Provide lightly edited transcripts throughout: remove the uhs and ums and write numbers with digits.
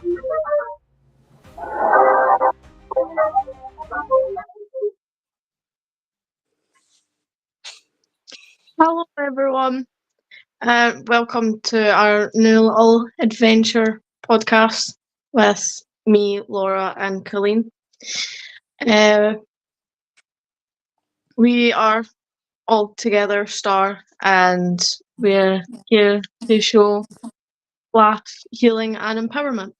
Hello, everyone. Welcome to our new little adventure podcast with me, Laura, and Colleen. Uh, we are all together, S.T.A.R, and we're here to show laugh, healing, and empowerment.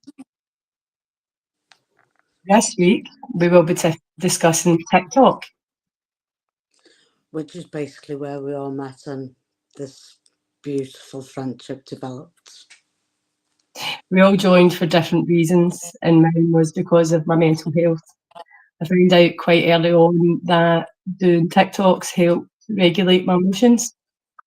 This week, we will be discussing TikTok. Which is basically where we all met and this beautiful friendship developed. We all joined for different reasons, and mine was because of my mental health. I found out quite early on that doing TikToks helped regulate my emotions.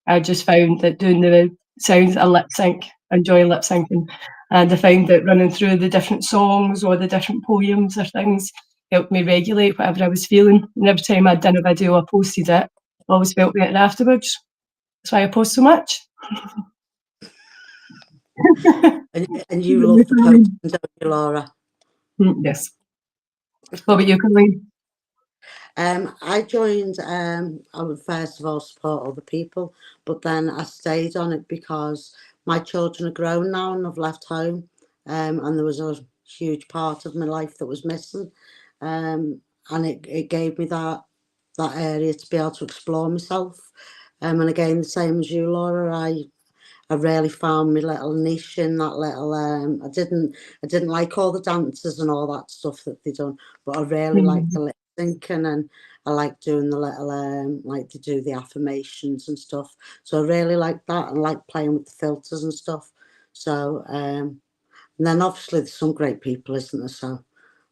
I just found that doing the sounds of lip sync, enjoy lip syncing, and I found that running through the different songs or the different poems or things helped me regulate whatever I was feeling. And every time I'd done a video, I posted it. I always felt better afterwards. That's why I post so much. and you love the posting, don't you, Laura? Yes. What about you, Colleen? I joined, I would first of all support other people, but then I stayed on it because my children are grown now and I've left home, and there was a huge part of my life that was missing, and it gave me that area to be able to explore myself. And again, the same as you, Laura, I really found my little niche in that little. I didn't like all the dances and all that stuff that they done, but I really liked the lip syncing, and I like doing the little like to do the affirmations and stuff. So I really like that, and like playing with the filters and stuff. So and then obviously there's some great people, isn't there? So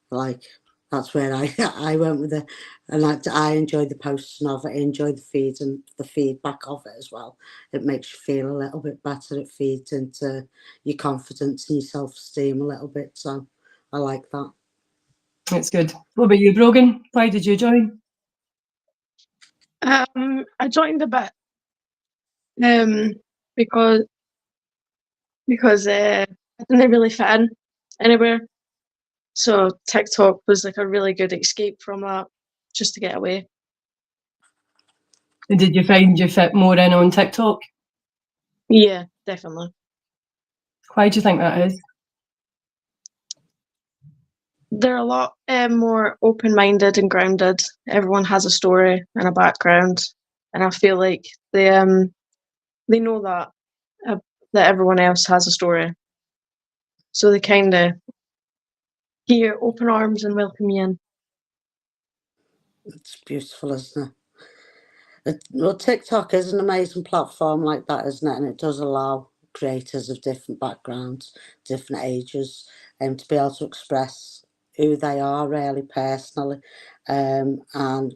like that's where I went with it, and I enjoyed the posting of it. I enjoyed the feeds and the feedback of it as well. It makes you feel a little bit better. It feeds into your confidence and your self-esteem a little bit. So I like that. That's good. What about you, Brogan? Why did you join? I joined a bit because I didn't really fit in anywhere. So TikTok was like a really good escape from that, just to get away. And did you find you fit more in on TikTok? Yeah, definitely. Why do you think that is? They're a lot more open-minded and grounded. Everyone has a story and a background, and I feel like they know that everyone else has a story, so they kind of hear open arms and welcome you in. It's beautiful, isn't it? Well, TikTok is an amazing platform like that, isn't it? And it does allow creators of different backgrounds, different ages, to be able to express who they are really personally, and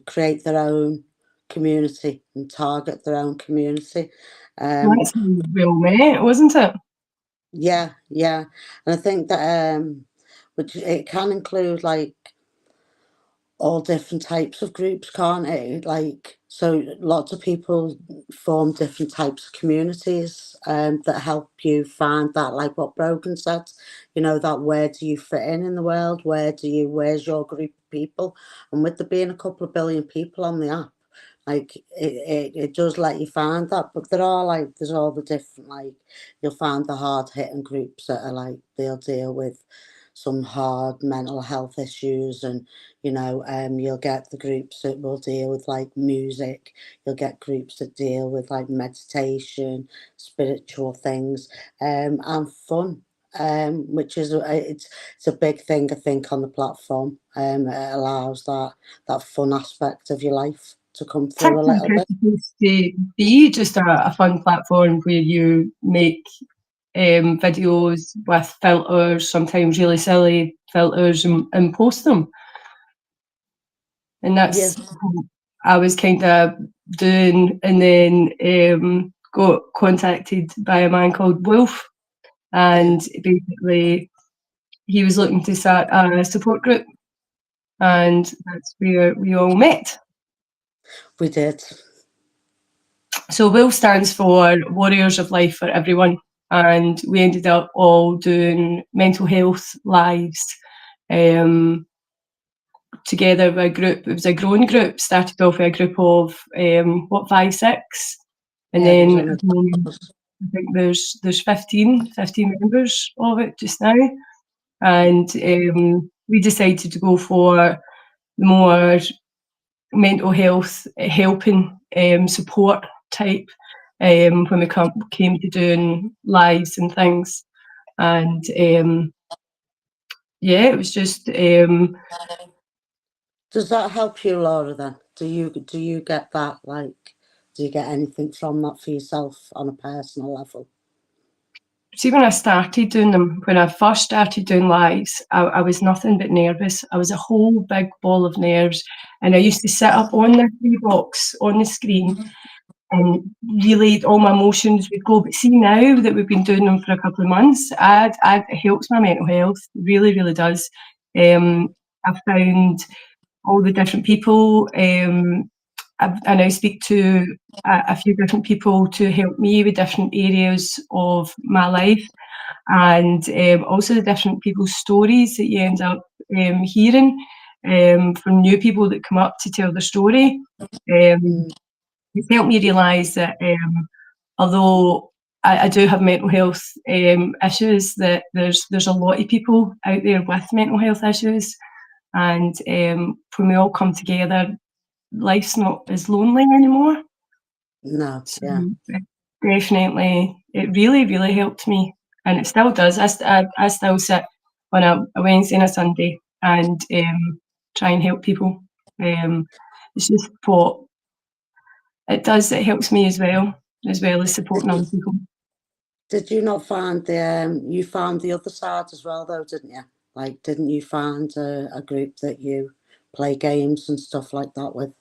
create their own community and target their own community. That's well met, wasn't it? Yeah, and I think that which it can include like all different types of groups, can't it? Like, so lots of people form different types of communities that help you find that, like what Brogan said, that where do you fit in the world? Where's your group of people? And with there being a couple of billion people on the app, like it does let you find that. But there's all the different, like, you'll find the hard hitting groups that are like, they'll deal with some hard mental health issues, and you'll get the groups that will deal with like music, you'll get groups that deal with like meditation, spiritual things, and fun, which is it's a big thing, I think, on the platform. It allows that fun aspect of your life to come through a little bit. Supposed to be just a fun platform where you make videos with filters, sometimes really silly filters, and post them. And that's what I was kind of doing, and then got contacted by a man called Wolf, and basically he was looking to start a support group, and that's where we all met. We did. So WILF stands for Warriors of Life for Everyone. and we ended up all doing mental health lives together with a group. It was a growing group, started off with a group of 5, 6, and Yeah, then there was I think there's 15 members of it just now, and we decided to go for the more mental health helping support type when we came to doing lives and things, and yeah, it was just Does that help you, Laura, then? Do you get that, like, do you get anything from that for yourself on a personal level? see, when I started doing them, when I first started doing lives, I was nothing but nervous. I was a whole big ball of nerves, and I used to sit up on the free box on the screen and really all my emotions would go. But see, now that we've been doing them for a couple of months, it helps my mental health. It really, really does. I've found all the different people. I now speak to a few different people to help me with different areas of my life, and also the different people's stories that you end up hearing from new people that come up to tell their story. It's helped me realise that although I do have mental health issues, that there's a lot of people out there with mental health issues, and when we all come together, life's not as lonely anymore. No, So yeah. definitely, it really, really helped me, and it still does. I still sit on a Wednesday and a Sunday and try and help people. It's just what it does. It helps me as well as supporting other people. Did you not find you found the other side as well, though, didn't you? Like, didn't you find a group that you play games and stuff like that with?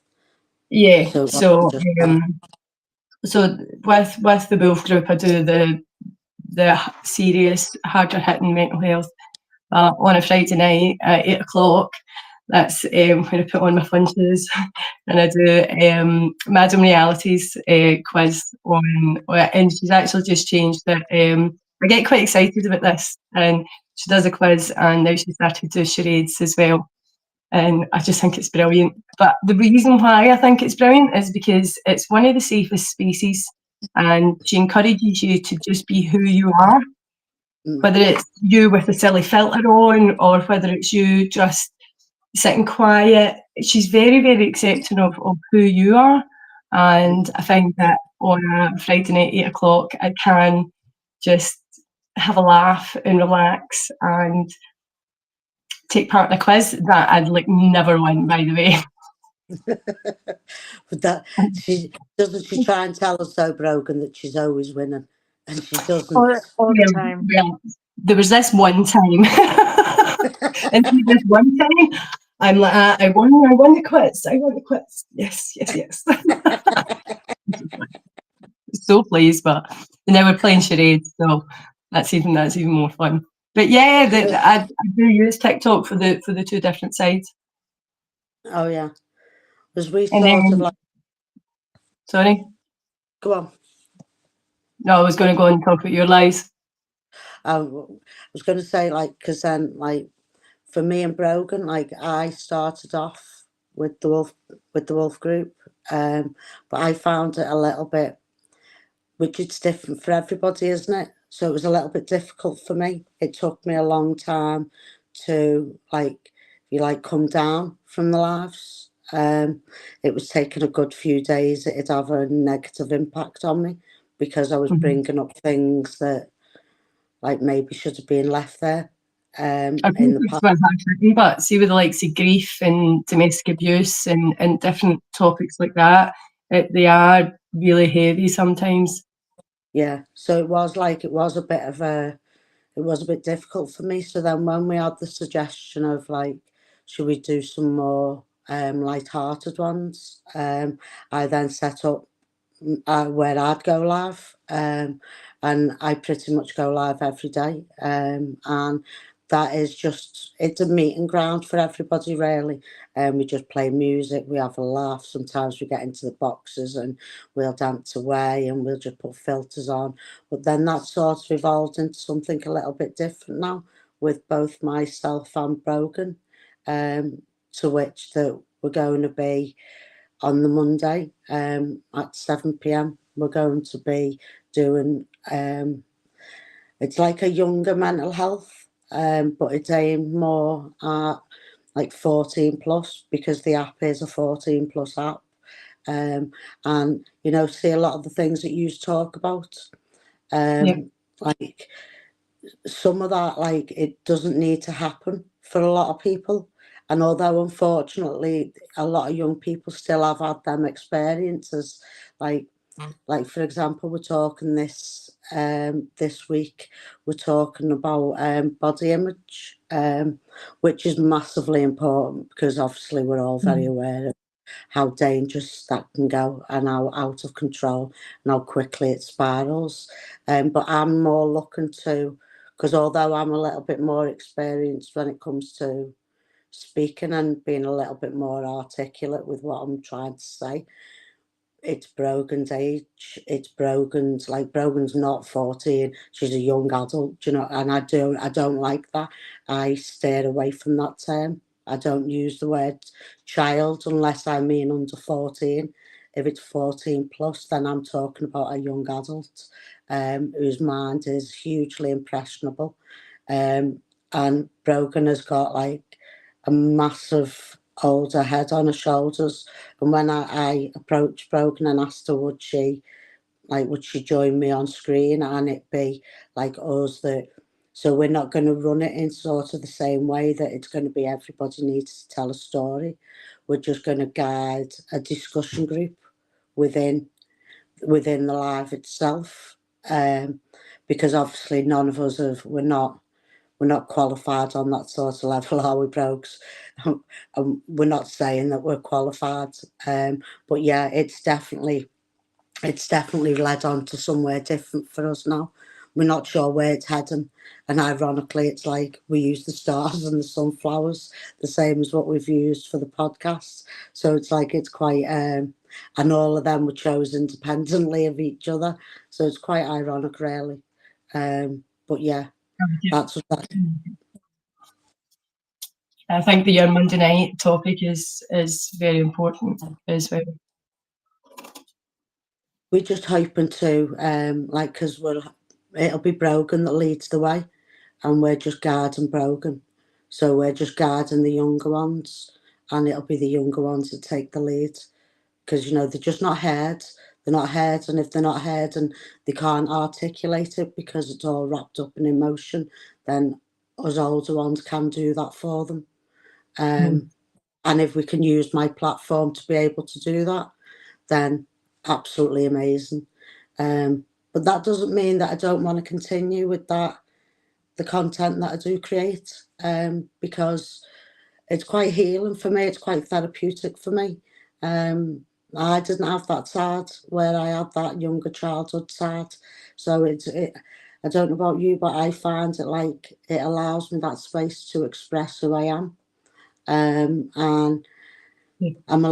Yeah. So it So wasn't just that. so with the Wolf group, I do the serious, harder hitting mental health on a Friday night at 8 o'clock. That's when I put on my fun shoes and I do Madam Reality's quiz and she's actually just changed that. I get quite excited about this, and she does a quiz, and now she started to do charades as well. And I just think it's brilliant. But the reason why I think it's brilliant is because it's one of the safest spaces, and she encourages you to just be who you are, whether it's you with a silly filter on or whether it's you just sitting quiet. She's very, very accepting of who you are. And I find that on a Friday night, 8 o'clock, I can just have a laugh and relax and take part in a quiz that I'd like never win, by the way. But that she try and tell us so broken that she's always winning, and she doesn't. All the time. Well, there was this one time, and see, this one time, I'm like, I won the quiz. I won the quiz. Yes, yes, yes. So pleased, but now we're playing charades, so that's even more fun. But yeah, I do use TikTok for the two different sides. Oh yeah, because we And sort of then, like, sorry, go on. no, I was going to go and talk about your lies. I was going to say, like, because then, like, for me and Brogan, like, I started off with the wolf group, but I found it a little bit, which it's different for everybody, isn't it? So it was a little bit difficult for me. It took me a long time to, like, come down from the lives. It was taking a good few days. It'd have a negative impact on me because I was bringing up things that, like, maybe should have been left there I in think the it's past. worth happening, but see with the likes of grief and domestic abuse and different topics like that, they are really heavy sometimes. Yeah, so it was a bit difficult for me. So then when we had the suggestion of, like, should we do some more light-hearted ones, I then set up where I'd go live, and I pretty much go live every day, and that is just, it's a meeting ground for everybody really. And we just play music, we have a laugh, sometimes we get into the boxes and we'll dance away and we'll just put filters on. But then that sort of evolved into something a little bit different now, with both myself and Brogan, to which that we're going to be on the Monday at 7 p.m. We're going to be doing it's like a younger mental health, but it's aimed more at like 14 plus, because the app is a 14 plus app. And you know, see a lot of the things that you talk about, Yeah. like some of that, like it doesn't need to happen for a lot of people. And although unfortunately a lot of young people still have had them experiences, like for example, we're talking this week, we're talking about body image, which is massively important, because obviously we're all very aware of how dangerous that can go and how out of control and how quickly it spirals. But I'm more looking to, because although I'm a little bit more experienced when it comes to speaking and being a little bit more articulate with what I'm trying to say, it's Brogan's age. It's Brogan's, like Brogan's not 14. She's a young adult, you know, and I don't like that. I steer away from that term. I don't use the word child unless I mean under 14. If it's 14 plus, then I'm talking about a young adult, whose mind is hugely impressionable. And Brogan has got like a massive older head on her shoulders. And when I approached Brogan and asked her would she join me on screen, and it be like us that, so we're not going to run it in sort of the same way that it's going to be everybody needs to tell a story. We're just going to guide a discussion group within the live itself, because obviously none of us we're not qualified on that sort of level, are we, Brogues? We're not saying that we're qualified, but yeah, it's definitely led on to somewhere different for us now. We're not sure where it's heading, and ironically, it's like we use the stars and the sunflowers, the same as what we've used for the podcast. So it's like it's quite, and all of them were chosen independently of each other. So it's quite ironic, really. But yeah, that's what that. I think your Monday night topic is very important as well. We're just hoping to, like, because it'll be Brogan that leads the way, and we're just guarding Brogan. So we're just guarding the younger ones, and it'll be the younger ones that take the lead, because, you know, they're just not heard. They're not heard, and if they're not heard and they can't articulate it because it's all wrapped up in emotion, then us older ones can do that for them. And if we can use my platform to be able to do that, then absolutely amazing. But that doesn't mean that I don't want to continue with that, the content that I do create, because it's quite healing for me. It's quite therapeutic for me. I didn't have that side where I had that younger childhood side. So I don't know about you, but I find it like it allows me that space to express who I am. And I've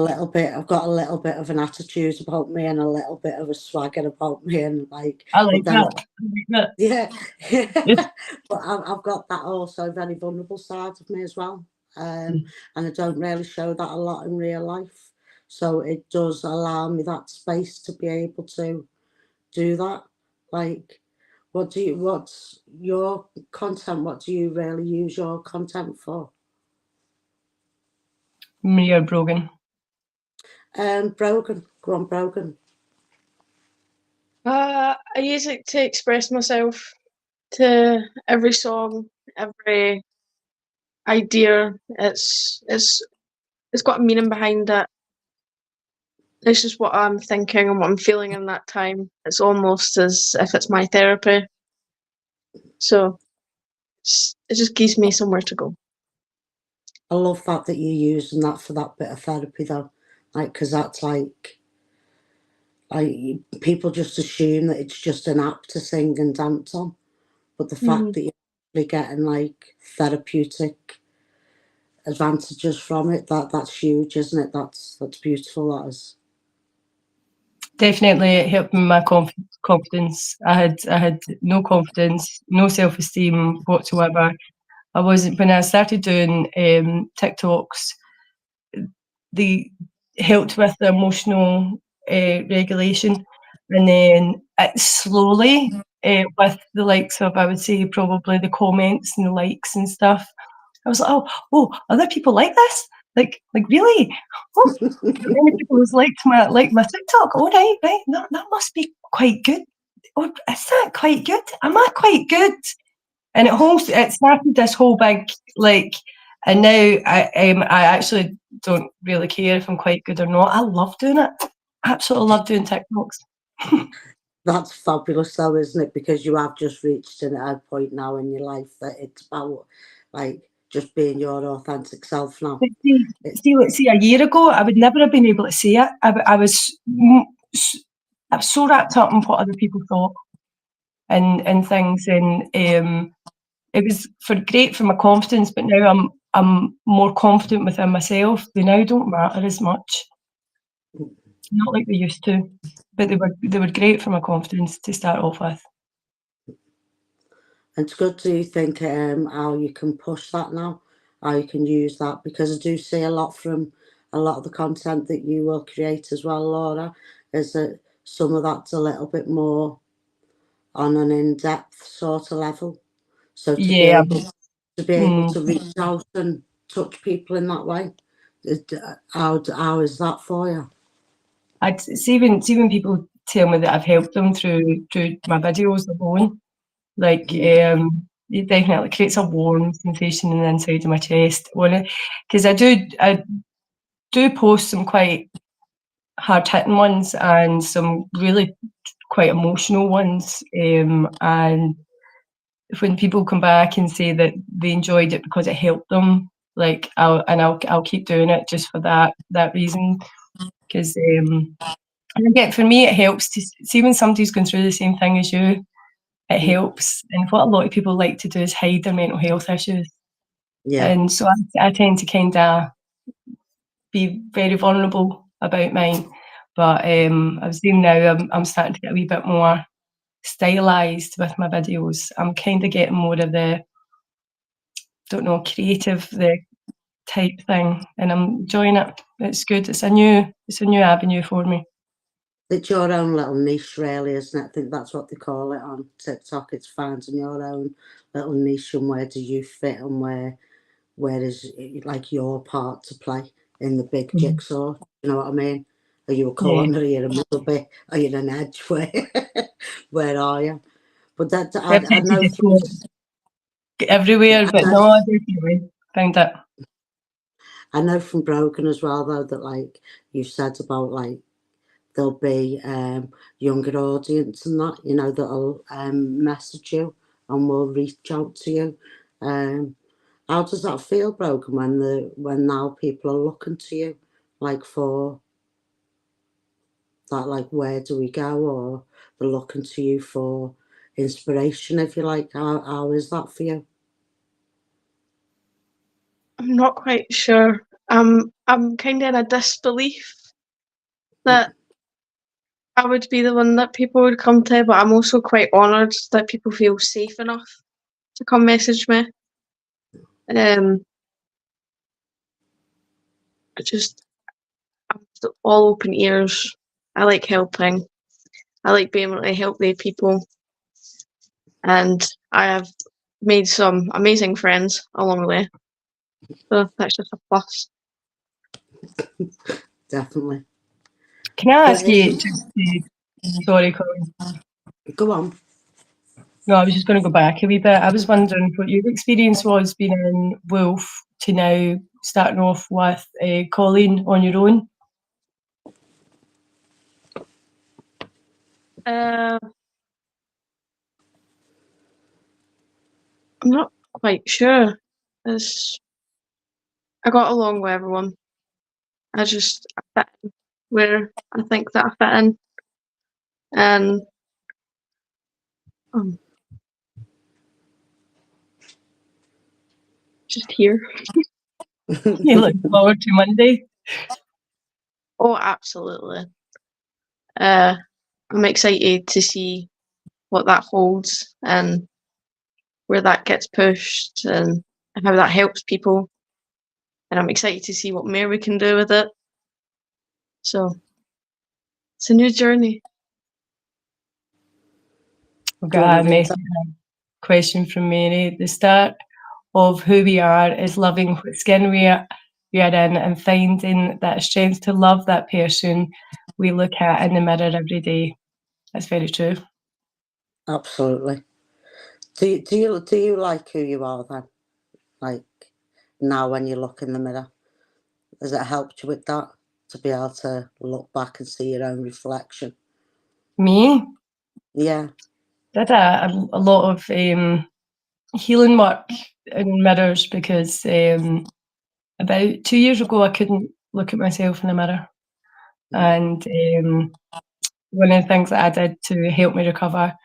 got a little bit of an attitude about me and a little bit of a swagger about me, and like, I like that. yeah, but I've got that also very vulnerable side of me as well. And I don't really show that a lot in real life. So it does allow me that space to be able to do that. Like, what's your content? What do you really use your content for? Me or Brogan? Brogan. Go on, Brogan. I use it to express myself, to every song, every idea. It's got a meaning behind it. It's just what I'm thinking and what I'm feeling in that time. It's almost as if it's my therapy. So it just gives me somewhere to go. I love that you're using that for that bit of therapy, though, like, because that's like people just assume that it's just an app to sing and dance on, but the fact that you're actually getting like therapeutic advantages from it. That's huge, isn't it? That's beautiful. That is. Definitely, it helped me my confidence. I had no confidence, no self-esteem whatsoever. I wasn't when I started doing TikToks. They helped with the emotional regulation, and then it slowly with the likes of, I would say, probably the comments and the likes and stuff. I was like, oh, other people like this? Like really? Oh, many people has liked my TikTok. Oh, right, that must be quite good. Oh, is that quite good? Am I quite good? And it started this whole big like, and now I actually don't really care if I'm quite good or not. I love doing it. Absolutely love doing TikToks. That's fabulous, though, isn't it? Because you have just reached a point now in your life that it's about like just being your authentic self now. But see, It, see, a year ago, I would never have been able to say it. I was I was so wrapped up in what other people thought and things, and it was great for my confidence. But now I'm more confident within myself. They now don't matter as much, not like they used to. But they were great for my confidence to start off with. it's good to think how you can push that now, how you can use that, because I do see a lot from a lot of the content that you will create as well, Laura, is that some of that's a little bit more on an in-depth sort of level. So Yeah. to be able Mm. to reach out and touch people in that way, how is that for you? I'd see when people tell me that I've helped them through my videos alone, like it definitely creates a warm sensation in the inside of my chest. Because I do post some quite hard hitting ones and some really quite emotional ones, and when people come back and say that they enjoyed it because it helped them, like I'll keep doing it just for that reason. Because and again, for me, it helps to see when somebody's going through the same thing as you. It helps, and what a lot of people like to do is hide their mental health issues, Yeah. and so I tend to kind of be very vulnerable about mine. But I was saying now I'm starting to get a wee bit more stylized with my videos. I'm kind of getting more of the, don't know, creative the type thing, and I'm enjoying it. It's good. It's a new avenue for me. It's your own little niche, really, isn't it? I think that's what they call it on TikTok. It's finding your own little niche, and where do you fit, and where is like your part to play in the big Mhm. jigsaw? You know what I mean? Are you a Yeah, corner? Are you a middle bit? Are you an edge? Where are you? But that I've I had to know just from go everywhere, I but know no, I definitely found it. I know from Broken as well, though, that like you've said about like there'll be younger audience and that, you know, that'll message you and will reach out to you. Um, how does that feel, Broken, when now people are looking to you like for that, like where do we go, or they're looking to you for inspiration, if you like? How is that for you? I'm not quite sure. I'm kind of in a disbelief that I would be the one that people would come to, but I'm also quite honoured that people feel safe enough to come message me. I just I'm all open ears. I like helping. I like being able to help the people, and I have made some amazing friends along the way. So that's just a plus. Definitely. Can I But ask you just sorry, Colin. go on. No, I was just going to go back a wee bit. I was wondering what your experience was being in Wolf to now starting off with Colleen on your own. Uh, I'm not quite sure. It's, I got along with everyone. I fit in where I think that I fit in, and um, just here. You look forward to Monday? Oh, absolutely. I'm excited to see what that holds and where that gets pushed and how that helps people. And I'm excited to see what more we can do with it. So it's a new journey. We've Do you got wanna a read message, a question from Mary. The start of who we are is loving what skin we are in and finding that strength to love that person we look at in the mirror every day. That's very true. Absolutely. Do you like who you are then? Like now when you look in the mirror? Has it helped you with that? To be able to look back and see your own reflection? Me? Yeah. Did a lot of healing work in mirrors because about 2 years ago I couldn't look at myself in the mirror. And one of the things that I did to help me recover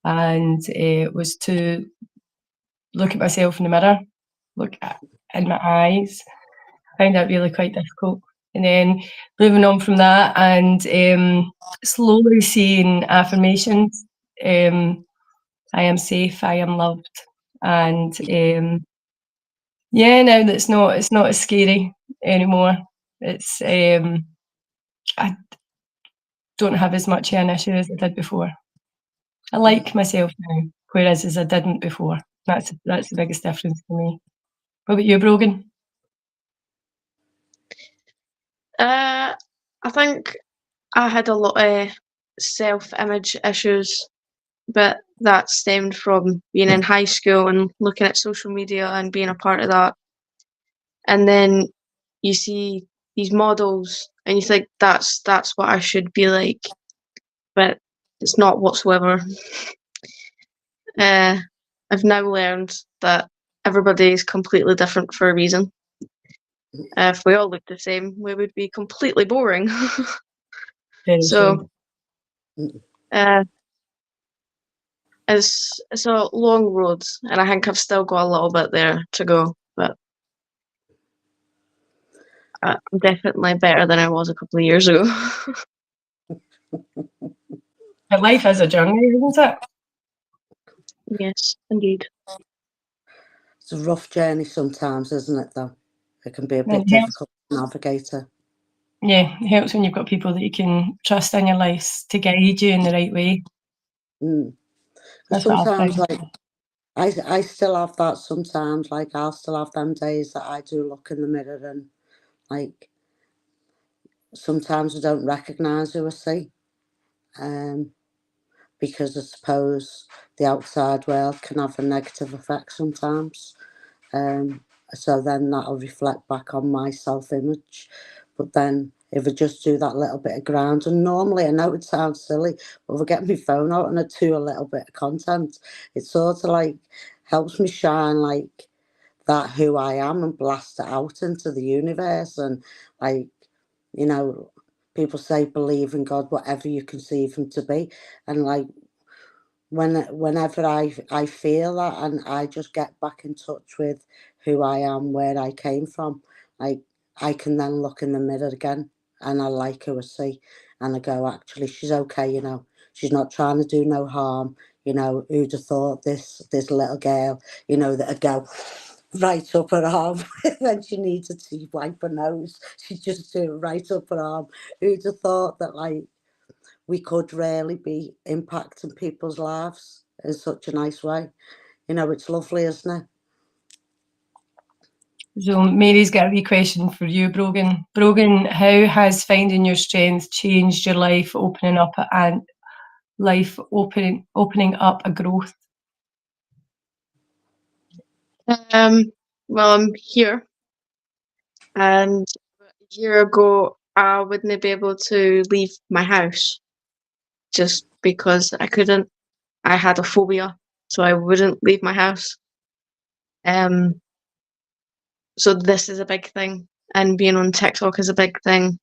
and was to look at myself in the mirror, in my eyes. I found that really quite difficult. And then moving on from that and slowly seeing affirmations, I am safe, I am loved. And yeah, now that it's not as scary anymore. It's I don't have as much of an issue as I did before. I like myself now, whereas as I didn't before. That's the biggest difference for me. What about you, Brogan? I think I had a lot of self-image issues, but that stemmed from being in high school and looking at social media and being a part of that. And then you see these models and you think that's what I should be like, but it's not whatsoever. I've now learned that everybody is completely different for a reason. If we all looked the same, we would be completely boring. Very So Mm. uh, it's a long road, and I think I've still got a little bit there to go, but I'm definitely better than I was a couple of years ago. But life is a journey, isn't it? Yes, indeed. It's a rough journey sometimes, isn't it, though? It can be a And bit difficult to navigate it. it helps when you've got people that you can trust in your life to guide you in the right way. Because That's what I've sometimes, found. like, I still have that sometimes. Like, I'll still have them days that I do look in the mirror and, like, sometimes I don't recognise who I see. Because I suppose the outside world can have a negative effect sometimes. So then that'll reflect back on my self-image. But then if I just do that little bit of ground, and normally I know it sounds silly, but if I get my phone out and I do a little bit of content, it sort of like helps me shine like that who I am and blast it out into the universe. And like, you know, people say believe in God, whatever you conceive him to be. And like whenever I feel that and I just get back in touch with who I am, where I came from, like I can then look in the mirror again and I like who I see and I go, actually she's okay, you know, she's not trying to do no harm, you know, who'd have thought this little girl, you know, that'd go right up her arm when she needed to wipe her nose, she'd just do it right up her arm. Who'd have thought that like we could really be impacting people's lives in such a nice way. You know, it's lovely, isn't it? So Mary's got a wee question for you, Brogan. Brogan, how has finding your strength changed your life, opening up opening up a growth? Well, I'm here, and a year ago I wouldn't be able to leave my house just because I couldn't. I had a phobia, so I wouldn't leave my house. Um, so this is a big thing, and being on TikTok is a big thing.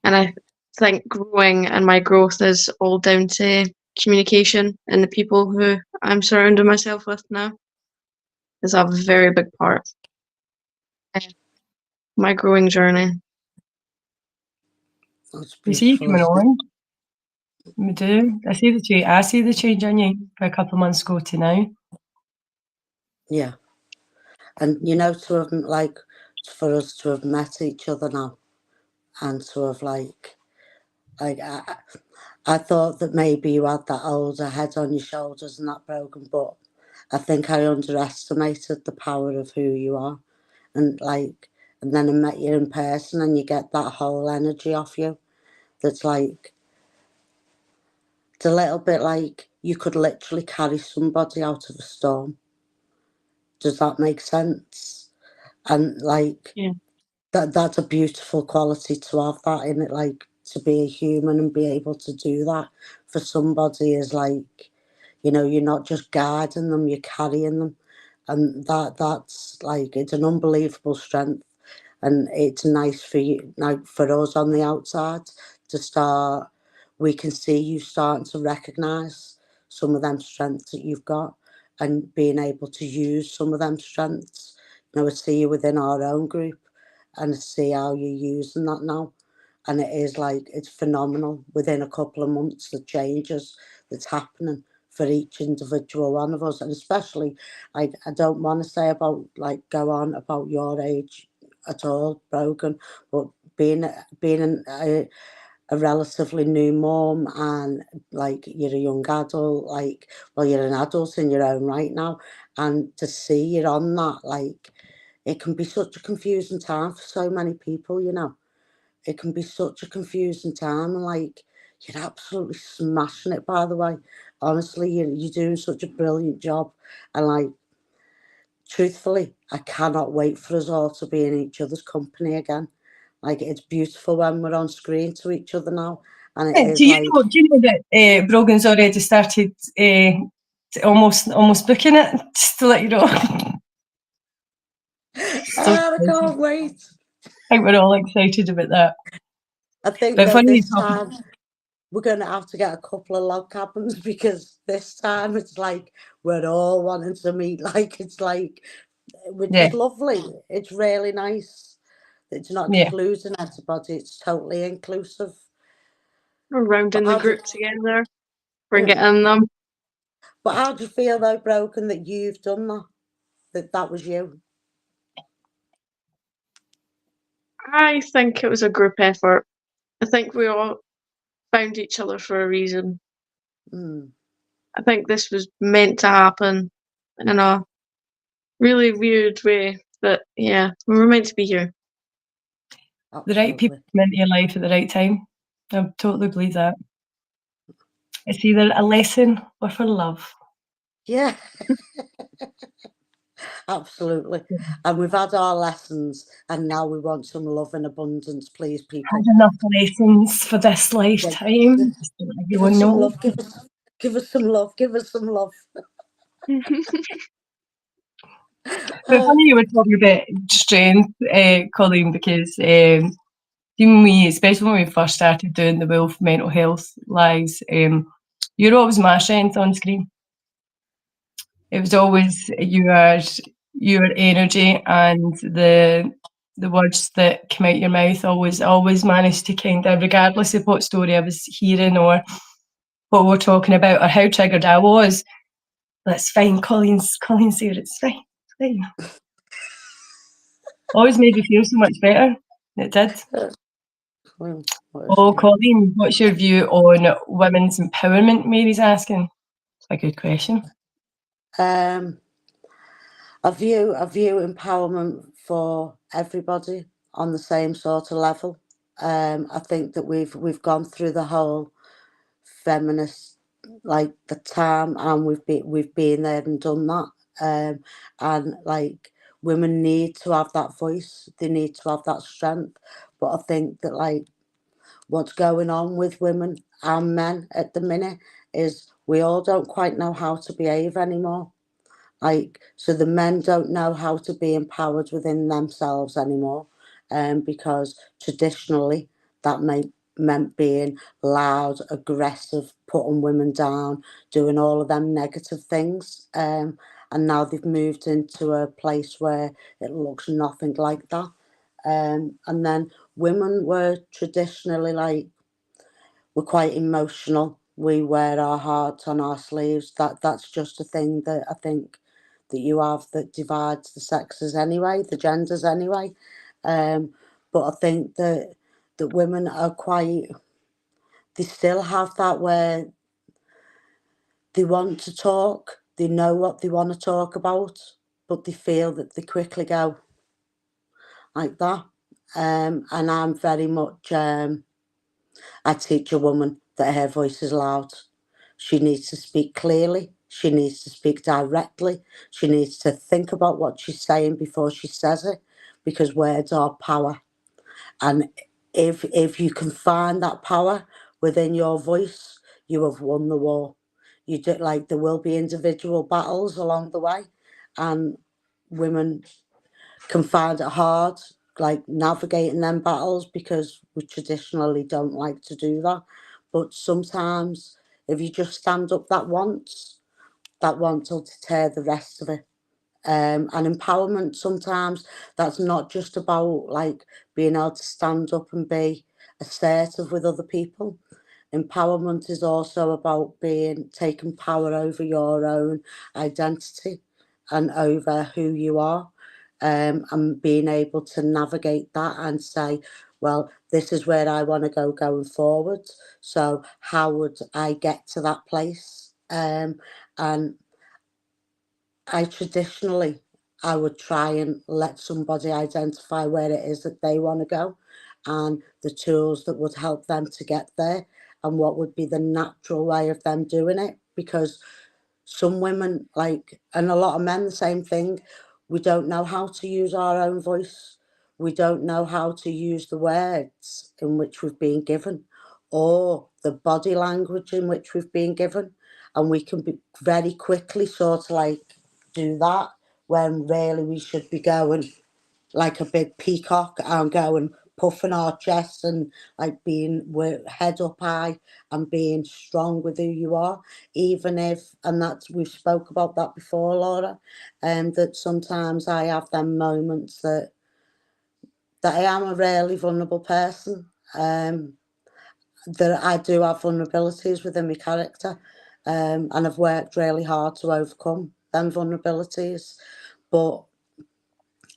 And I think growing and my growth is all down to communication and the people who I'm surrounding myself with now. is a very big part of my growing journey. That's We see you beautiful, coming isn't it? on. We do. I see the change. I see the change in you from a couple of months ago to now. Yeah. And you know, to have like for us to have met each other now, and to have like I thought that maybe you had that older head on your shoulders and that broken, but I think I underestimated the power of who you are, and then I met you in person, and you get that whole energy off you. That's like it's a little bit like you could literally carry somebody out of a storm. Does that make sense? And like Yeah. that's a beautiful quality to have that in it, like to be a human and be able to do that for somebody is like, you know, you're not just guiding them, you're carrying them. And that's like it's an unbelievable strength. And it's nice for you, like for us on the outside, to start, we can see you starting to recognise some of them strengths that you've got, and being able to use some of them strengths. You know, I see you within our own group, and I see how you're using that now. And it is like, it's phenomenal within a couple of months, the changes that's happening for each individual one of us. And especially, I don't want to say about like go on about your age at all, Brogan, but being a relatively new mom, and like you're a young adult, like, well, you're an adult in your own right now, and to see you on that, like, it can be such a confusing time for so many people, you know. It can be such a confusing time, and like you're absolutely smashing it, by the way. Honestly, you're doing such a brilliant job, and like truthfully, I cannot wait for us all to be in each other's company again. Like it's beautiful when we're on screen to each other now, and it Yeah, is like, do you know that Brogan's already started almost booking it, just to let you know. So I can't wait. I think we're all excited about that. I think But though funny this enough, time we're going to have to get a couple of log cabins, because this time it's like we're all wanting to meet. Like it's like, which yeah, is lovely. It's really nice. It's not yeah. just losing everybody; it's totally inclusive. We're But rounding the how do group together. We're yeah? getting them. But how do you feel though, Broken, that you've done that? That was you. I think it was a group effort. I think we all found each other for a reason. Mm, I think this was meant to happen in a really weird way. But yeah, we were meant to be here. The right people absolutely. come into your life at the right time. I totally believe that. It's either a lesson or for love. Yeah, absolutely. And we've had our lessons, and now we want some love in abundance, please, Had people. enough lessons for this Like, lifetime. Just to let give us everyone some know. love. Give us some love. Give us some love. But Uh, funny you were talking about strength, Colleen, because even we, especially when we first started doing the Wolf mental health lives, you're always my strength on screen. It was always your energy, and the words that come out your mouth always managed to kind of, regardless of what story I was hearing or what we're talking about or how triggered I was. That's fine. Colleen's there. It's fine. It's fine. Always made me feel so much better. It did. well, what is Oh, it? Colleen, what's your view on women's empowerment? Mary's asking. It's a good question. Um, I view empowerment for everybody on the same sort of level. I think that we've gone through the whole feminist, like the time, and we've been there and done that. And like women need to have that voice, they need to have that strength. But I think that like what's going on with women and men at the minute is we all don't quite know how to behave anymore. Like, so the men don't know how to be empowered within themselves anymore, because traditionally that meant being loud, aggressive, putting women down, doing all of them negative things. And and now they've moved into a place where it looks nothing like that. And then women were traditionally like, we're quite emotional. We wear our hearts on our sleeves. That's just a thing that I think that you have that divides the sexes anyway, the genders anyway. But I think that women are quite, they still have that where they want to talk, they know what they want to talk about, but they feel that they quickly go like that. And I'm very much, I teach a woman that her voice is loud. She needs to speak clearly. She needs to speak directly. She needs to think about what she's saying before she says it, because words are power. And if you can find that power within your voice, you have won the war. You do, like, there will be individual battles along the way, and women can find it hard, like navigating them battles, because we traditionally don't like to do that. But sometimes, if you just stand up that once will deter the rest of it. And empowerment, sometimes that's not just about like being able to stand up and be assertive with other people. Empowerment is also about being taking power over your own identity and over who you are, and being able to navigate that and say, well, this is where I want to go going forward. So how would I get to that place? And traditionally, I would try and let somebody identify where it is that they want to go, and the tools that would help them to get there, and what would be the natural way of them doing it. Because some women, like, and a lot of men, the same thing, we don't know how to use our own voice. We don't know how to use the words in which we've been given, or the body language in which we've been given. And we can be very quickly sort of like do that, when really we should be going like a big peacock and going puffing our chests and like being head up high and being strong with who you are, even if, and that's, we've spoke about that before, Laura, and that sometimes I have them moments that I am a really vulnerable person, that I do have vulnerabilities within my character, and I've worked really hard to overcome them vulnerabilities. But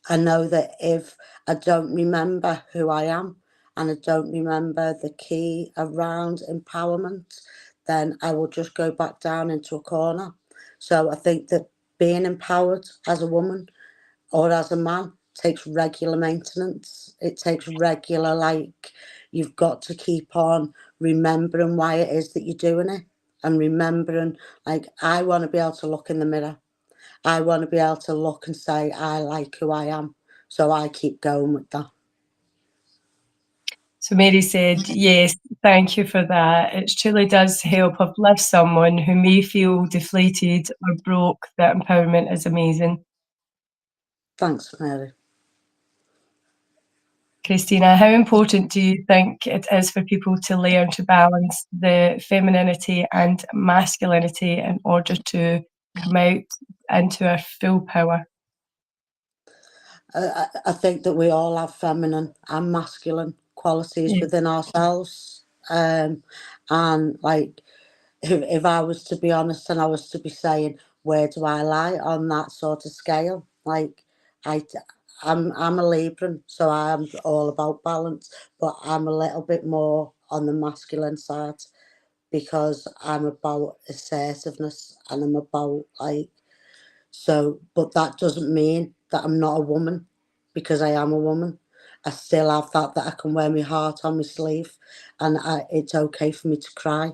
I know that if I don't remember who I am, and I don't remember the key around empowerment, then I will just go back down into a corner. So I think that being empowered as a woman or as a man takes regular maintenance. It takes regular, like, you've got to keep on remembering why it is that you're doing it, and remembering, like, I want to be able to look in the mirror. I want to be able to look and say, I like who I am. So I keep going with that. So Mary said, yes, thank you for that. It truly does help uplift someone who may feel deflated or broke. That empowerment is amazing. Thanks, Mary. Christina, how important do you think it is for people to learn to balance the femininity and masculinity in order to come out into our full power? I think that we all have feminine and masculine qualities Yeah. within ourselves. And like, if I was to be honest and I was to be saying, where do I lie on that sort of scale? Like, I, I'm a Libran, so I'm all about balance, but I'm a little bit more on the masculine side, because I'm about assertiveness and I'm about like, so, but that doesn't mean that I'm not a woman, because I am a woman. I still have that I can wear my heart on my sleeve, and it's okay for me to cry,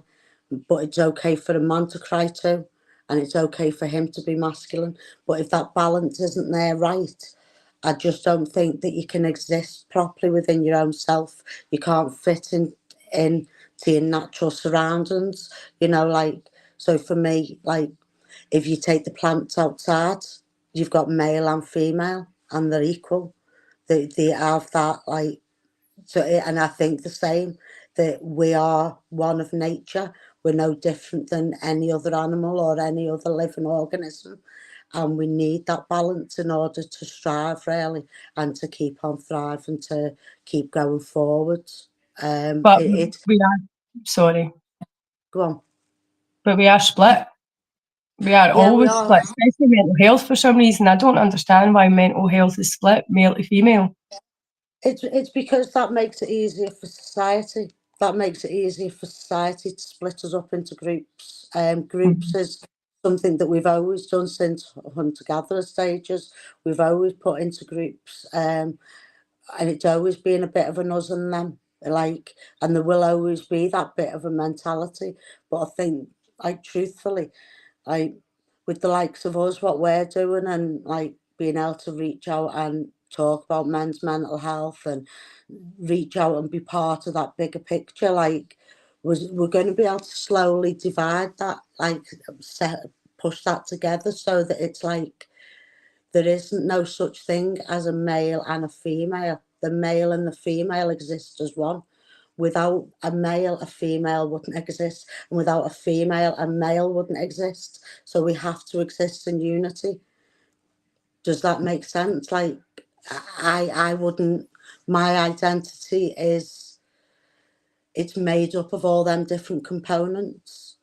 but it's okay for a man to cry too, and it's okay for him to be masculine. But if that balance isn't there, right, I just don't think that you can exist properly within your own self. You can't fit in to your natural surroundings, like, so for me, like, if you take the plants outside, you've got male and female, and they're equal. They have that, like, so, and I think the same, that we are one of nature. We're no different than any other animal or any other living organism. and we need that balance in order to strive really and to keep on thriving, to keep going forward. But we are, sorry, Go on. but we are split. We are Yeah, we always are. split, especially mental health for some reason. I don't understand why mental health is split, male to female. It's because that makes it easier for society. That makes it easier for society to split us up into groups. Groups is something that we've always done since hunter-gatherer stages. We've always put into groups, and it's always been a bit of an us and them, like, and there will always be that bit of a mentality. But I think, like, truthfully, like with the likes of us, what we're doing, and like being able to reach out and talk about men's mental health and reach out and be part of that bigger picture, like we're going to be able to slowly divide that, like push that together so that it's like there isn't no such thing as a male and a female. The male and the female exist as one. Without a male, a female wouldn't exist, and without a female, a male wouldn't exist. So we have to exist in unity. Does that make sense? Like, I wouldn't. My identity is, it's made up of all them different components,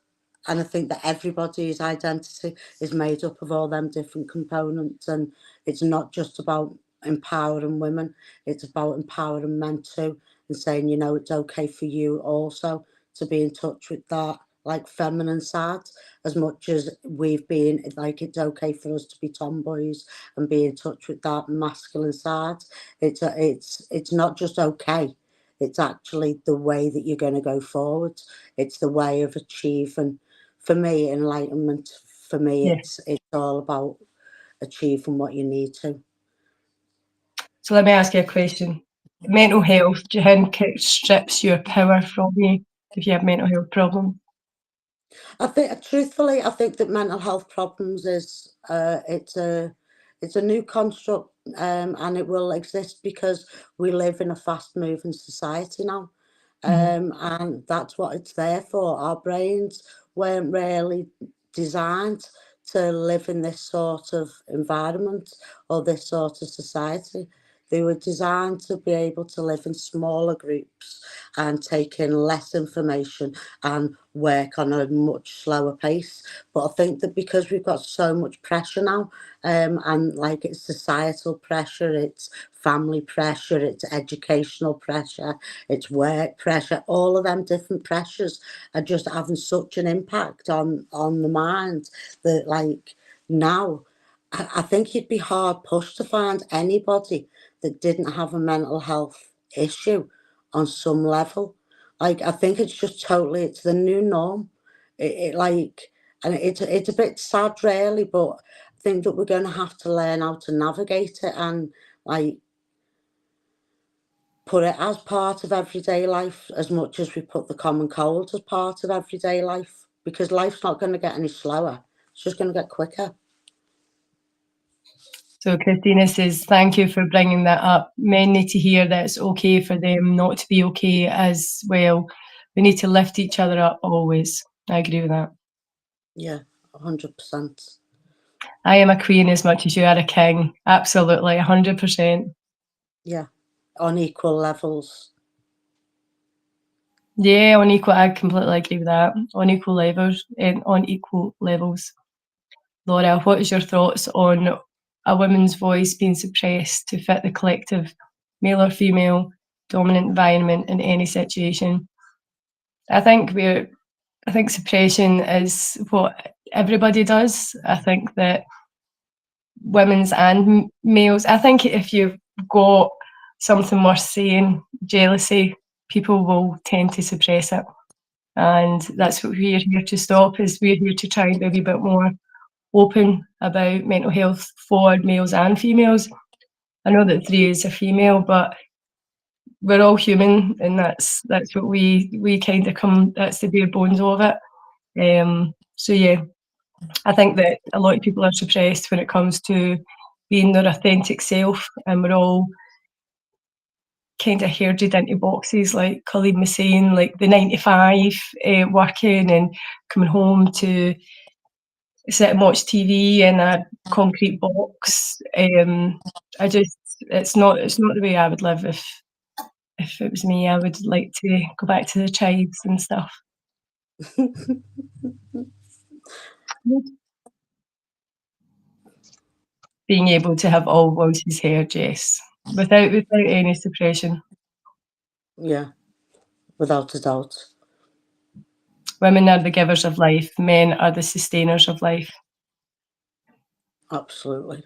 and I think that everybody's identity is made up of all them different components, and it's not just about empowering women, it's about empowering men too, and saying, you know, it's okay for you also to be in touch with that like feminine side, as much as we've been like, it's okay for us to be tomboys and be in touch with that masculine side. It's not just okay, it's actually the way that you're going to go forward. It's the way of achieving. For me, enlightenment, for me, Yeah. it's all about achieving what you need to. So let me ask you a question. Mental health, do you think it strips your power from you if you have mental health problems? I think, truthfully, I think that mental health problems is it's a new construct, and it will exist because we live in a fast-moving society now, and that's what it's there for. Our brains weren't really designed to live in this sort of environment or this sort of society. They were designed to be able to live in smaller groups and take in less information and work on a much slower pace. But I think that because we've got so much pressure now, and like it's societal pressure, it's family pressure, it's educational pressure, it's work pressure, all of them different pressures are just having such an impact on the mind that, like, now I think you'd be hard pushed to find anybody that didn't have a mental health issue on some level. Like, I think it's just totally, it's the new norm. It like, and it's a bit sad, really, but I think that we're going to have to learn how to navigate it and like put it as part of everyday life as much as we put the common cold as part of everyday life, because life's not going to get any slower. It's just going to get quicker. So Christina says, thank you for bringing that up. Men need to hear that it's okay for them not to be okay as well. We need to lift each other up always. I agree with that. Yeah, 100%. I am a queen as much as you are a king. Absolutely, 100%. Yeah, on equal levels. Yeah, on equal, I completely agree with that. On equal levels, and on equal levels. Laura, what is your thoughts on a woman's voice being suppressed to fit the collective, male or female, dominant environment in any situation? I think suppression is what everybody does. I think that women's and males. I think if you've got something worth saying, jealousy, people will tend to suppress it. And that's what we're here to stop, is we're here to try and be a wee bit more open about mental health for males and females. I know that 3 is a female, but we're all human, and that's what we kind of come, that's the bare bones of it. So yeah, I think that a lot of people are suppressed when it comes to being their authentic self, and we're all kind of herded into boxes, like Colleen was saying, like the 9 to 5, working and coming home to sit and watch TV in a concrete box. It's not the way I would live. If it was me, I would like to go back to the tribes and stuff. Being able to have all voices heard, Jess, without any suppression. Yeah, without a doubt. Women are the givers of life. Men are the sustainers of life. Absolutely.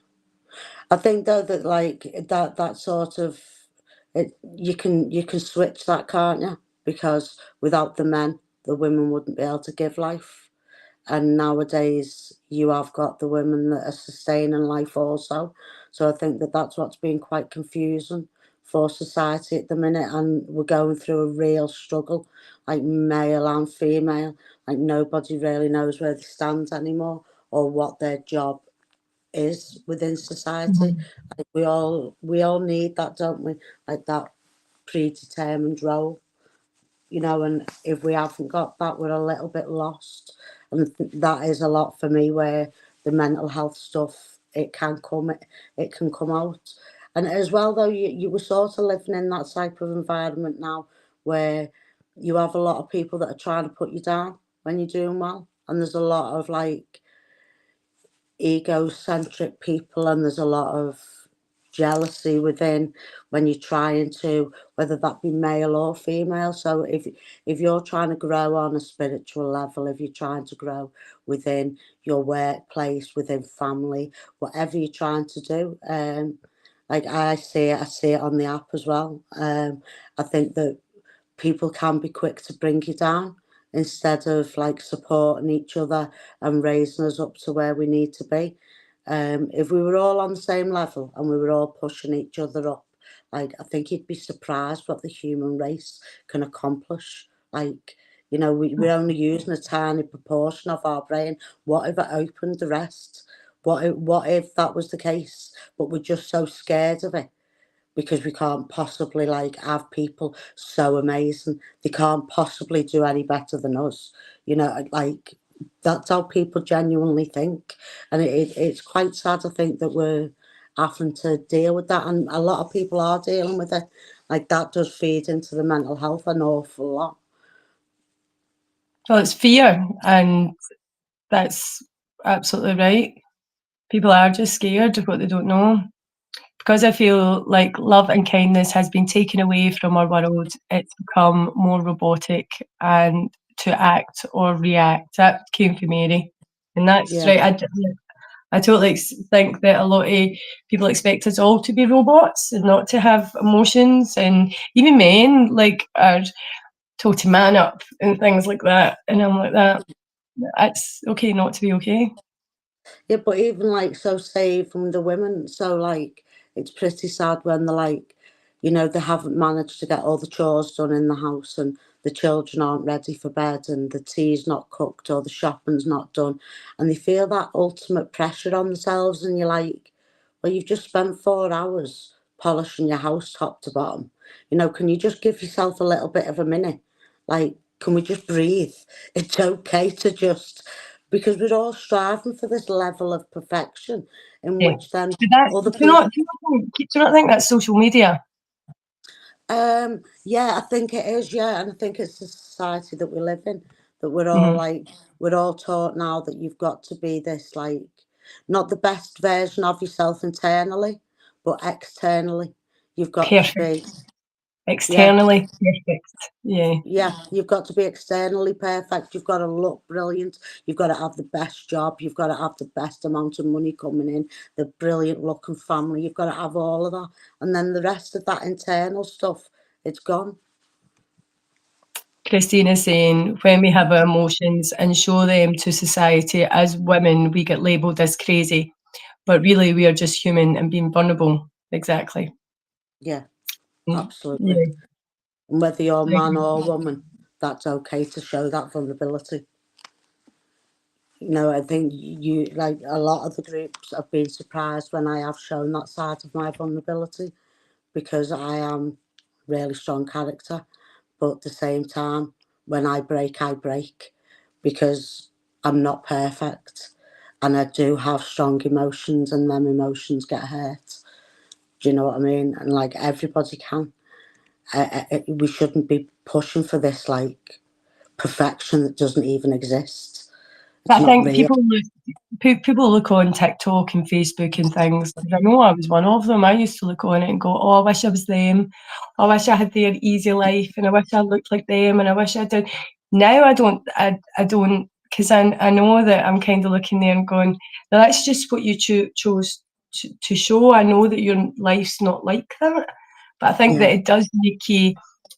I think though that like that sort of you can switch that, can't you? Because without the men, the women wouldn't be able to give life. And nowadays, you have got the women that are sustaining life also. So I think that that's what's been quite confusing for society at the minute, and we're going through a real struggle, like male and female. Like nobody really knows where they stand anymore or what their job is within society. Like we all need that, don't we? Like that predetermined role, and if we haven't got that, we're a little bit lost. And that is a lot for me, where the mental health stuff, it can come out. And as well, though, you were sort of living in that type of environment now, where you have a lot of people that are trying to put you down when you're doing well, and there's a lot of like egocentric people, and there's a lot of jealousy within when you're trying to, whether that be male or female. So if you're trying to grow on a spiritual level, if you're trying to grow within your workplace, within family, whatever you're trying to do, like I see it on the app as well. I think that people can be quick to bring you down instead of like supporting each other and raising us up to where we need to be. If we were all on the same level and we were all pushing each other up, like I think you'd be surprised what the human race can accomplish. Like, we're only using a tiny proportion of our brain. What if it opened the rest? What if that was the case? But we're just so scared of it because we can't possibly like have people so amazing. They can't possibly do any better than us. Like that's how people genuinely think, and it's quite sad to think that we're having to deal with that, and a lot of people are dealing with it. Like that does feed into the mental health an awful lot. Well, it's fear, and that's absolutely right. People are just scared of what they don't know. Because I feel like love and kindness has been taken away from our world, it's become more robotic and to act or react. That came from Mary. And that's Yeah, right. I totally think that a lot of people expect us all to be robots and not to have emotions. And even men like are told to man up and things like that. And I'm like that. It's okay not to be okay. yeah, but even like so, say from the women, so like it's pretty sad when they're like, they haven't managed to get all the chores done in the house, and the children aren't ready for bed, and the tea's not cooked, or the shopping's not done, and they feel that ultimate pressure on themselves, and you're like, well, you've just spent 4 hours polishing your house top to bottom. Can you just give yourself a little bit of a minute? Like, can we just breathe? It's okay to just, because we're all striving for this level of perfection in Yeah. which then But that, other people. do you not think that's social media? Yeah, I think it is. Yeah, and I think it's the society that we live in, that Mhm. we're all taught now that you've got to be this like not the best version of yourself internally, but externally, you've got to Perfect. be. Yeah, Externally perfect. Yeah. yeah, you've got to be externally perfect. You've got to look brilliant. You've got to have the best job. You've got to have the best amount of money coming in, the brilliant looking family. You've got to have all of that. And then the rest of that internal stuff, it's gone. Christine is saying when we have our emotions and show them to society as women, we get labelled as crazy. But really, we are just human and being vulnerable. Exactly. Yeah, Mm. absolutely. Yeah. And whether you're man or woman, that's okay to show that vulnerability. I think you like a lot of the groups have been surprised when I have shown that side of my vulnerability because I am really strong character. But at the same time, when I break because I'm not perfect. and I do have strong emotions, and them emotions get hurt. Do you know what I mean? And like everybody can. We shouldn't be pushing for this like perfection that doesn't even exist. It's But I not think real. people look on TikTok and Facebook and things. I know I was one of them. I used to look on it and go, "Oh, I wish I was them. I wish I had their easy life, and I wish I looked like them, and I wish I did." Now I don't. I don't, because I know that I'm kind of looking there and going, "Now that's just what you chose to show." I know that your life's not like that, but I think Yeah, that it does make you,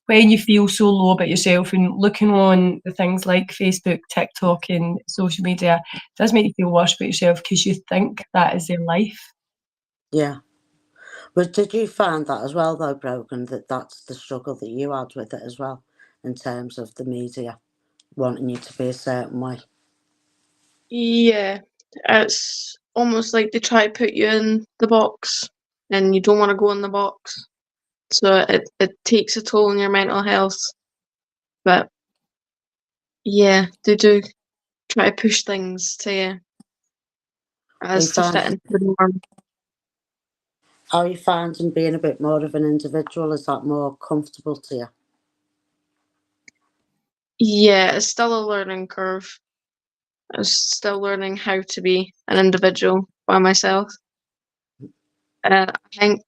when you feel so low about yourself and looking on the things like Facebook, TikTok, and social media, it does make you feel worse about yourself because you think that is their life. yeah. But did you find that as well, though, Brogan, that that's the struggle that you had with it as well, in terms of the media wanting you to be a certain way? Yeah, it's almost like they try to put you in the box and you don't want to go in the box. So it takes a toll on your mental health. But yeah, they do try to push things to you Are you as to find fit into the norm. are you finding being a bit more of an individual? Is that more comfortable to you? Yeah, it's still a learning curve. I'm still learning how to be an individual by myself. I think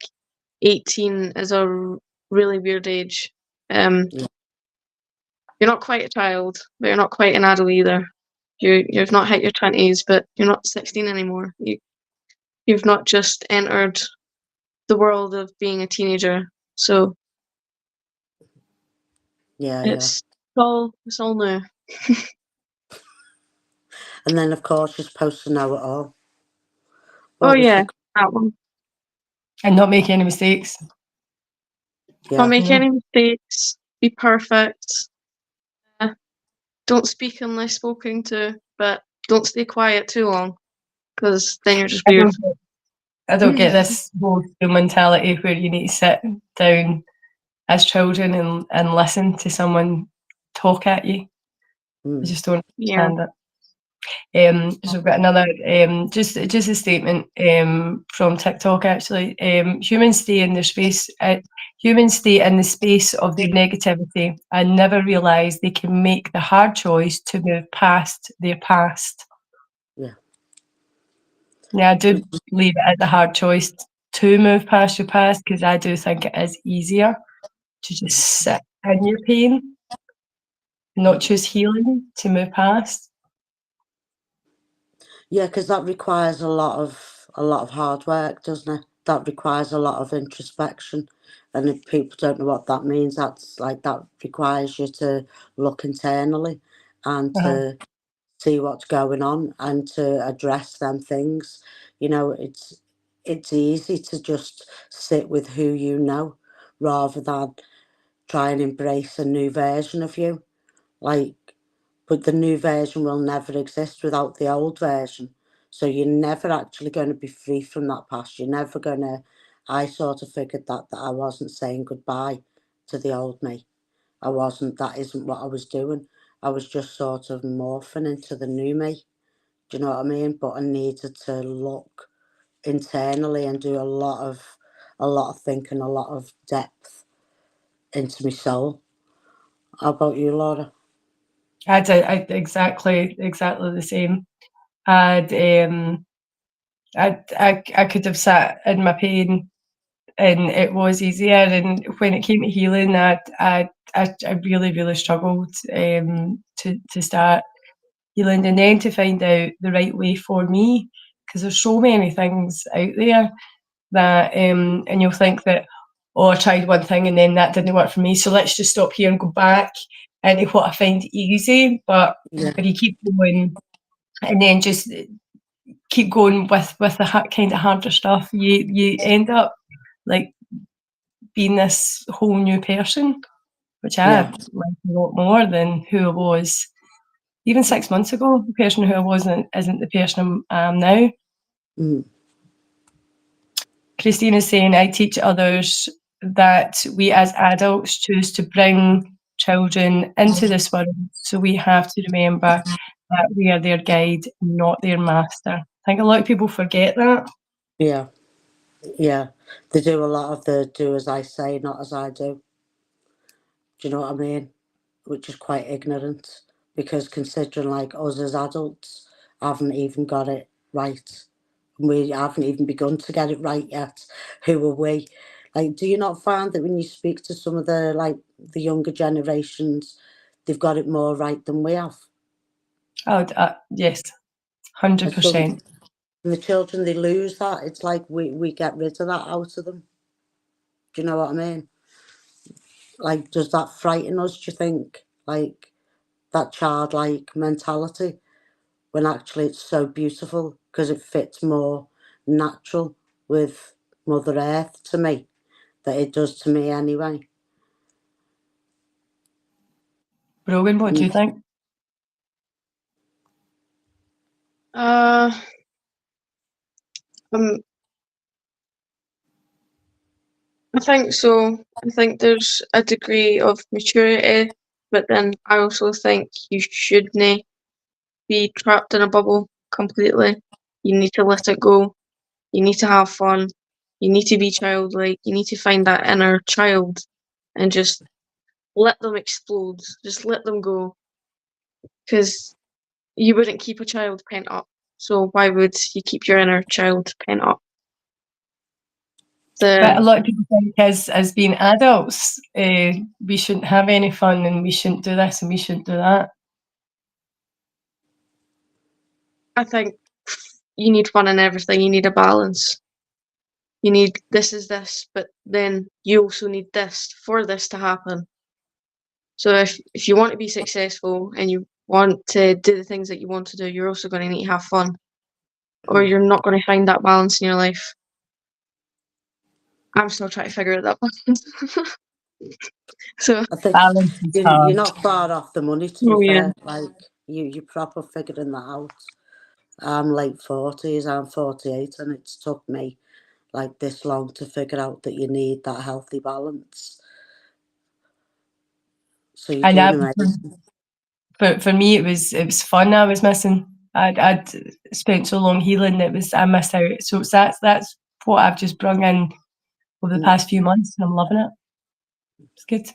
18 is a really weird age. Um, Yeah, you're not quite a child, but you're not quite an adult either. You've not hit your 20s, but you're not 16 anymore. You've not just entered the world of being a teenager. So yeah, yeah. it's all new. And then, of course, you're supposed to know it all. Oh What was yeah, your that one. And not make any mistakes. Don't yeah? make You know? any mistakes. Be perfect. Uh, don't speak unless spoken to, but don't stay quiet too long, because then you're just I weird. don't I don't get this whole school mentality where you need to sit down as children and listen to someone talk at you. I Mm, just don't Yeah. understand it. So we've got another, just a statement from TikTok actually. Humans stay in the space of their negativity and never realise they can make the hard choice to move past their past. yeah. Now I do leave it as a hard choice to move past your past, because I do think it is easier to just sit in your pain, not choose healing to move past. Yeah, because that requires a lot of hard work, doesn't it? That requires a lot of introspection, and if people don't know what that means, that's like that requires you to look internally and Uh-huh. to see what's going on and to address them things. It's easy to just sit with who you know rather than try and embrace a new version of you. Like, but the new version will never exist without the old version. So you're never actually going to be free from that past. You're never going to. I sort of figured that I wasn't saying goodbye to the old me. I wasn't. That isn't what I was doing. I was just sort of morphing into the new me. Do you know what I mean? But I needed to look internally and do a lot of thinking, a lot of depth into my soul. How about you, Laura? I exactly the same. I'd I could have sat in my pain and it was easier. And when it came to healing, I really struggled to start healing, and then to find out the right way for me, because there's so many things out there that and you'll think that, oh, I tried one thing and then that didn't work for me, so let's just stop here and go back into what I find easy. But Yeah, if you keep going and then just keep going with the kind of harder stuff, you end up like being this whole new person, which I yeah. like a lot more than who I was even 6 months ago. The person who I was isn't the person I am now. Mm, Christine is saying, I teach others that we as adults choose to bring children into this world. So we have to remember that we are their guide, not their master. I think a lot of people forget that. Yeah, yeah. They do a lot of the do as I say, not as I do. Do you know what I mean? Which is quite ignorant, because considering like us as adults haven't even got it right. We haven't even begun to get it right yet. Who are we? Like, do you not find that when you speak to some of the younger generations, they've got it more right than we have? Oh, yes, And so 100%. the children, they lose that. It's like we get rid of that out of them. Do you know what I mean? Like, does that frighten us, do you think? Like, that childlike mentality, when actually it's so beautiful because it fits more natural with Mother Earth to me, that it does to me anyway. Brogan, what do you think? Um, I think so. I think there's a degree of maturity, but then I also think you shouldn't be trapped in a bubble completely. You need to let it go. You need to have fun. You need to be childlike. You need to find that inner child and just let them explode. Just let them go. Because you wouldn't keep a child pent up. So why would you keep your inner child pent up? But a lot of people think as being adults, we shouldn't have any fun and we shouldn't do this and we shouldn't do that. I think you need fun in everything. You need a balance. You need this is this, but then you also need this for this to happen. So if you want to be successful and you want to do the things that you want to do, you're also going to need to have fun, or you're not going to find that balance in your life. I'm still trying to figure out that balance. So I think Balance is you're hard. not far off the money, to be oh yeah, fair. Like, you proper figuring that out. I'm late 40s, I'm 48, and it's took me like this long to figure out that you need that healthy balance. So you're And doing that, amazing. for me, it was fun. I was missing. I'd spent so long healing that I missed out. So that's what I've just brung in over the past few months, and I'm loving it. It's good.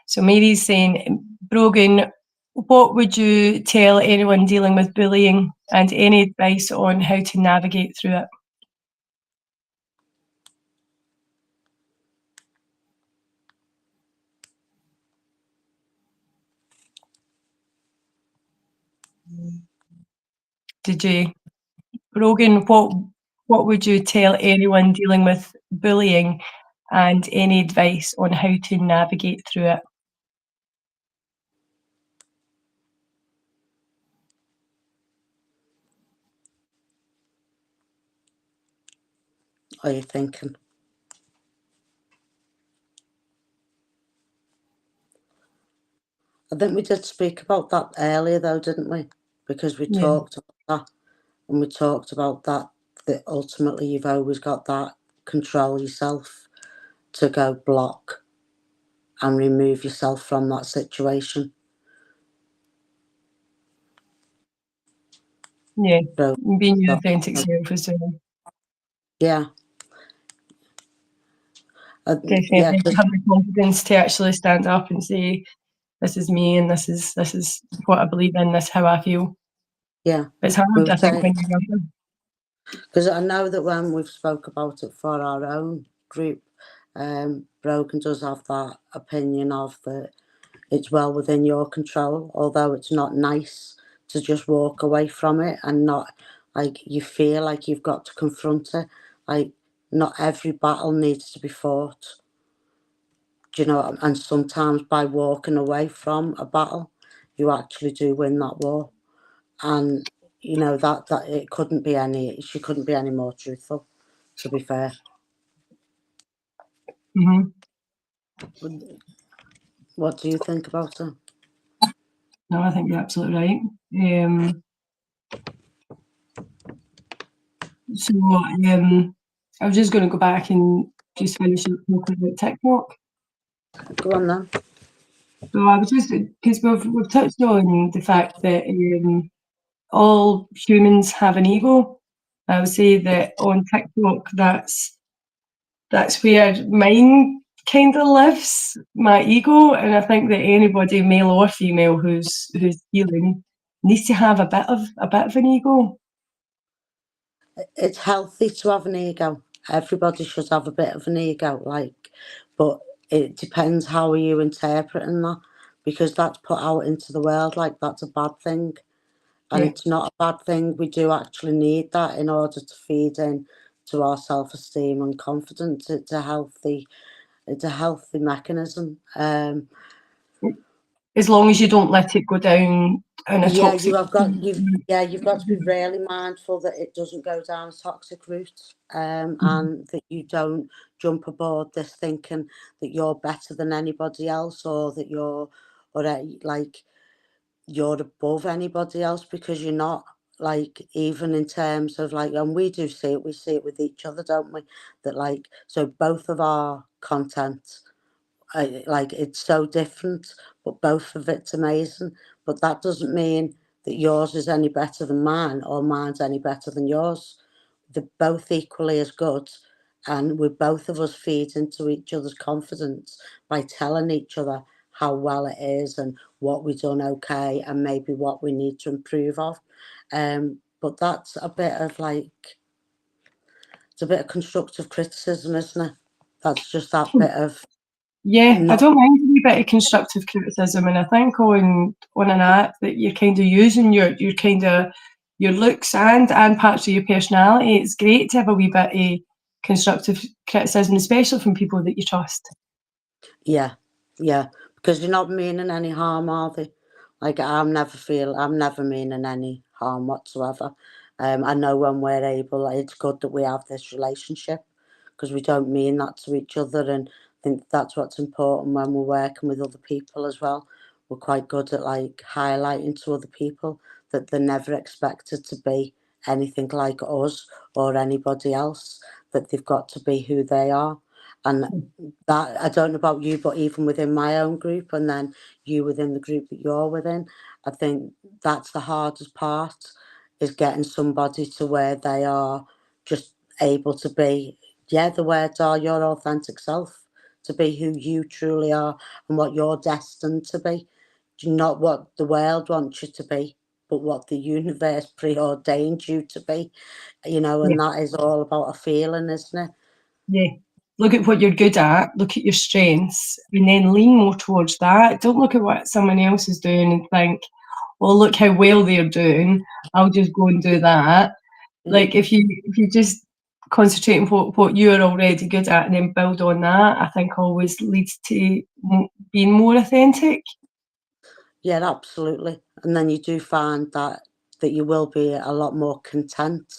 So Mary's saying, Brogan, what would you tell anyone dealing with bullying, and any advice on how to navigate through it? Did you, Brogan, what would you tell anyone dealing with bullying, and any advice on how to navigate through it? Are you thinking? I think we did speak about that earlier, though, didn't we? Because we Yeah. talked about that, and we talked about that ultimately you've always got that control yourself to go block and remove yourself from that situation. Yeah, So, being your authentic self as well. yeah. Yeah, Definitely have the confidence to actually stand up and say, "This is me, and this is what I believe in. This is how I feel." yeah. It's hard, We were I think, saying, when you're younger. because I know that when we've spoke about it for our own group, Brogan does have that opinion of that it's well within your control, although it's not nice to just walk away from it and not, like, you feel like you've got to confront it. Like, not every battle needs to be fought. Do you know? And sometimes by walking away from a battle, you actually do win that war. And you know that it couldn't be any. She couldn't be any more truthful. To be fair. Mm-hmm. What do you think about her? No, I think you're absolutely right. So I was just going to go back and just finish up talking about TikTok. Go on then. So I was just because we've touched on the fact that all humans have an ego. I would say that on TikTok, that's where mine kind of lives, my ego, and I think that anybody, male or female, who's healing, needs to have a bit of an ego. It's healthy to have an ego. Everybody should have a bit of an ego, like, but it depends how are you interpreting that, because that's put out into the world like that's a bad thing, and Yeah. it's not a bad thing. We do actually need that in order to feed in to our self-esteem and confidence. It's a healthy mechanism. As long as you don't let it go down in a Yeah, toxic. you've got to be really mindful that it doesn't go down a toxic route, and that you don't jump aboard this thinking that you're better than anybody else, or that like you're above anybody else, because you're not. Like, even in terms of like, and we see it with each other, don't we? That, like, so both of our content, like, it's so different, but both of it's amazing. But that doesn't mean that yours is any better than mine, or mine's any better than yours. They're both equally as good, and we both of us feed into each other's confidence by telling each other how well it is and what we've done okay and maybe what we need to improve of. But that's a bit of like, it's a bit of constructive criticism, isn't it? That's just that bit of Yeah, I not. don't mind a wee bit of constructive criticism, and I think on an app that you're kind of using your kind of your looks and parts of your personality. It's great to have a wee bit of constructive criticism, especially from people that you trust. Yeah, yeah, because you're not meaning any harm, are they? Like, I'm never meaning any harm whatsoever. I know when we're able, like, it's good that we have this relationship, because we don't mean that to each other, and I think that's what's important when we're working with other people as well. We're quite good at, like, highlighting to other people that they're never expected to be anything like us or anybody else, that they've got to be who they are. And that, I don't know about you, but even within my own group, and then you within the group that you're within, I think that's the hardest part, is getting somebody to where they are just able to be, yeah, the words are your authentic self, to be who you truly are and what you're destined to be, not what the world wants you to be, but what the universe preordained you to be, Yeah, and that is all about a feeling, isn't it? yeah. Look at what you're good at, look at your strengths, and then lean more towards that. Don't look at what someone else is doing and think, well, look how well they're doing. I'll just go and do that. Like if you just concentrate on what you're already good at and then build on that, I think always leads to being more authentic. Yeah, absolutely. And then you do find that you will be a lot more content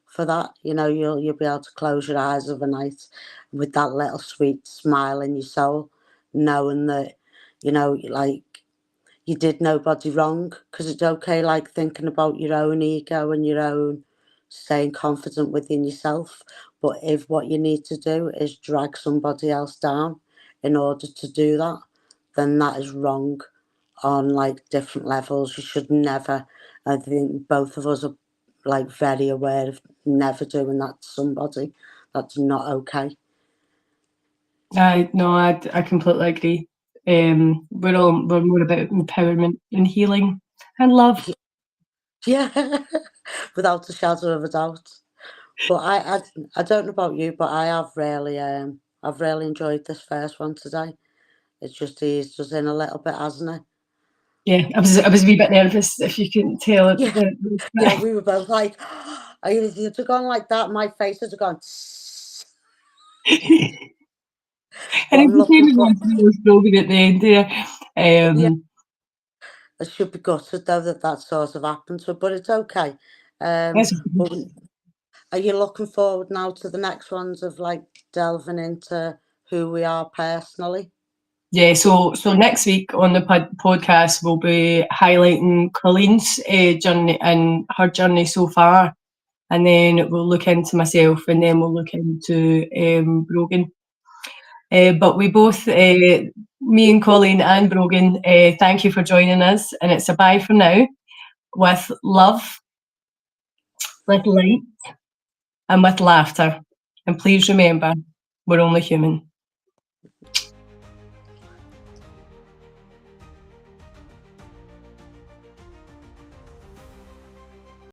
for that. You'll be able to close your eyes overnight with that little sweet smile in your soul, knowing that, like, you did nobody wrong, because it's okay, like, thinking about your own ego and your own staying confident within yourself. But if what you need to do is drag somebody else down in order to do that, then that is wrong on, like, different levels. You should never. I think both of us are, like, very aware of never doing that to somebody. That's not okay. I completely agree. We're more about empowerment and healing and love. Yeah, without a shadow of a doubt. But I don't know about you, but I've really enjoyed this first one today. It's just eased us in a little bit, hasn't it? Yeah, I was a wee bit nervous if you couldn't tell at Yeah, yeah. the We were both like, I would have gone like that. My face would have gone. and But it I'm looking became a for. nice slogan at the end there. Yeah, Um, I should be gutted though that sort of happened to her, but it's okay. that's But are you looking forward now to the next ones of, like, delving into who we are personally? Yeah, so next week on the podcast we'll be highlighting Colleen's journey and her journey so far, and then we'll look into myself, and then we'll look into Brogan. But we both me and Colleen and Brogan, thank you for joining us. And it's a bye for now, with love, with light, and with laughter. And please remember, we're only human.